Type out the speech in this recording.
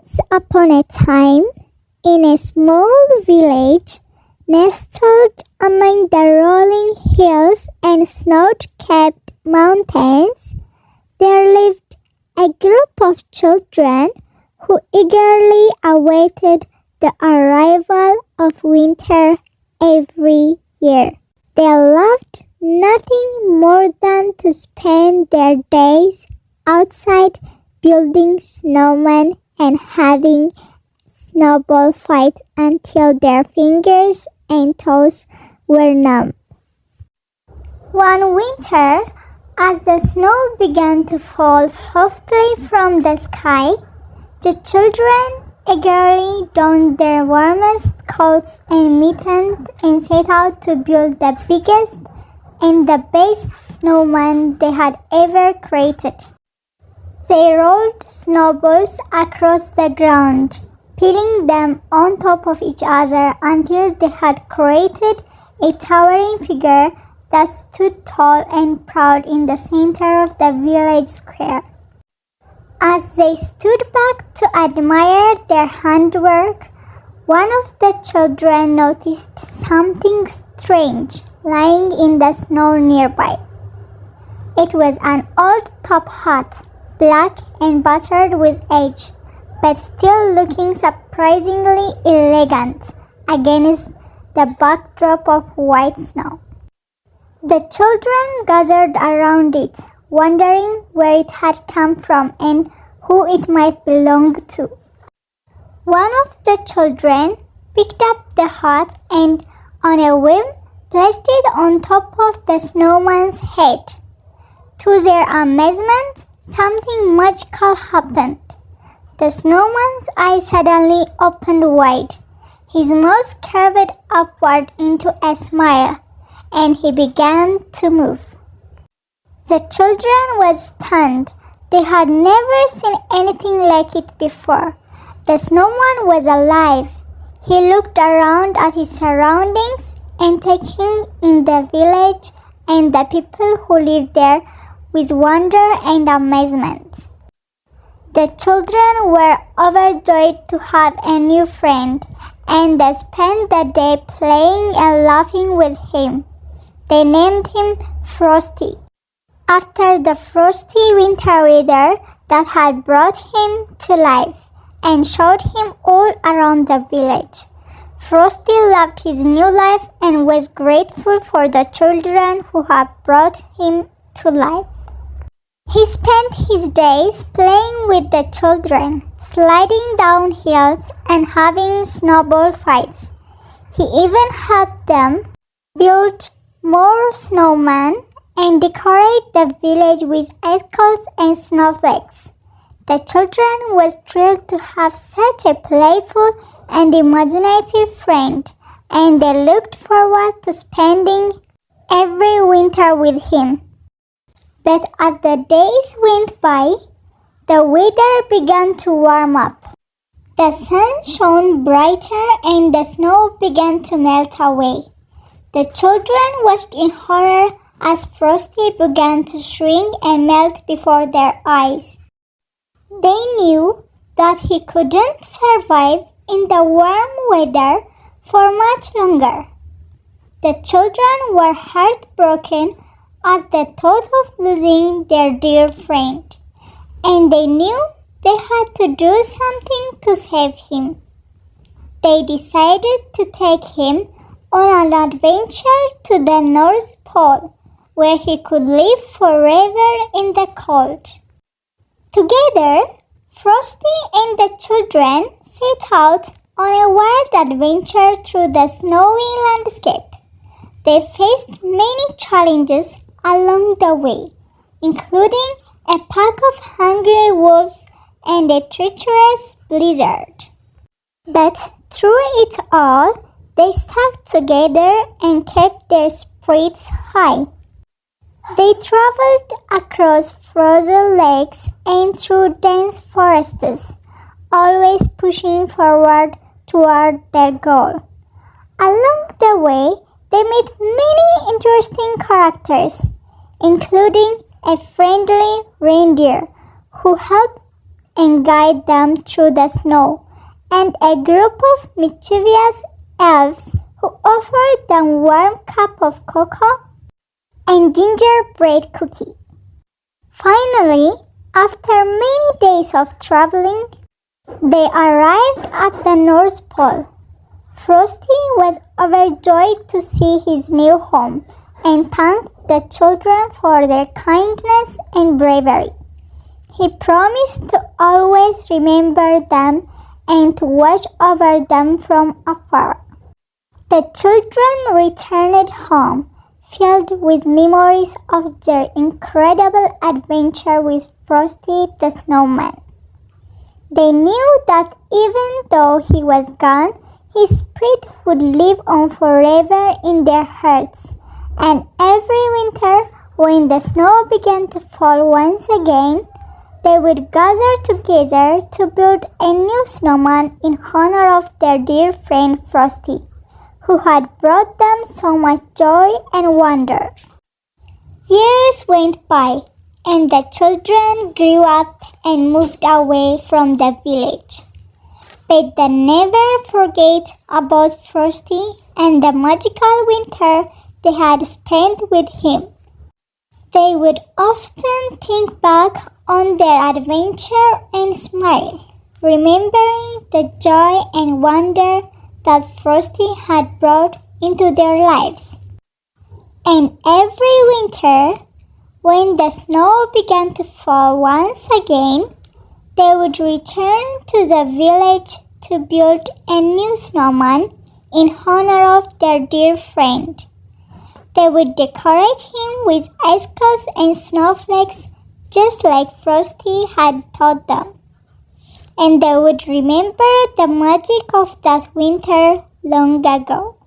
Once upon a time, in a small village nestled among the rolling hills and snow-capped mountains, there lived a group of children who eagerly awaited the arrival of winter every year. They loved nothing more than to spend their days outside building snowmen and having snowball fights until their fingers and toes were numb. One winter, as the snow began to fall softly from the sky, the children eagerly donned their warmest coats and mittens and set out to build the biggest and the best snowman they had ever created. They rolled snowballs across the ground, piling them on top of each other until they had created a towering figure that stood tall and proud in the center of the village square. As they stood back to admire their handwork, one of the children noticed something strange lying in the snow nearby. It was an old top hat, black and battered with age, but still looking surprisingly elegant against the backdrop of white snow. The children gathered around it, wondering where it had come from and who it might belong to. One of the children picked up the hat and, on a whim, placed it on top of the snowman's head. To their amazement, something magical happened. The snowman's eyes suddenly opened wide. His mouth curved upward into a smile, and he began to move. The children were stunned. They had never seen anything like it before. The snowman was alive. He looked around at his surroundings and taking in the village and the people who lived there with wonder and amazement. The children were overjoyed to have a new friend, and they spent the day playing and laughing with him. They named him Frosty, after the frosty winter weather that had brought him to life and showed him all around the village. Frosty loved his new life and was grateful for the children who had brought him to life. He spent his days playing with the children, sliding down hills and having snowball fights. He even helped them build more snowmen and decorate the village with icicles and snowflakes. The children were thrilled to have such a playful and imaginative friend, and they looked forward to spending every winter with him. But as the days went by, the weather began to warm up. The sun shone brighter and the snow began to melt away. The children watched in horror as Frosty began to shrink and melt before their eyes. They knew that he couldn't survive in the warm weather for much longer. The children were heartbroken at the thought of losing their dear friend, and they knew they had to do something to save him. They decided to take him on an adventure to the North Pole, where he could live forever in the cold. Together, Frosty and the children set out on a wild adventure through the snowy landscape. They faced many challenges along the way, including a pack of hungry wolves and a treacherous blizzard. But through it all, they stuck together and kept their spirits high. They traveled across frozen lakes and through dense forests, always pushing forward toward their goal. Along the way, they met many interesting characters, including a friendly reindeer who helped and guide them through the snow, and a group of mischievous elves who offered them warm cup of cocoa and gingerbread cookie. Finally, after many days of traveling, they arrived at the North Pole. Frosty was overjoyed to see his new home and thanked the children for their kindness and bravery. He promised to always remember them and to watch over them from afar. The children returned home, filled with memories of their incredible adventure with Frosty the Snowman. They knew that even though he was gone, his spirit would live on forever in their hearts, and every winter, when the snow began to fall once again, they would gather together to build a new snowman in honor of their dear friend Frosty, who had brought them so much joy and wonder. Years went by, and the children grew up and moved away from the village. But they never forget about Frosty and the magical winter they had spent with him. They would often think back on their adventure and smile, remembering the joy and wonder that Frosty had brought into their lives. And every winter, when the snow began to fall once again, they would return to the village to build a new snowman in honor of their dear friend. They would decorate him with icicles and snowflakes just like Frosty had taught them. And they would remember the magic of that winter long ago.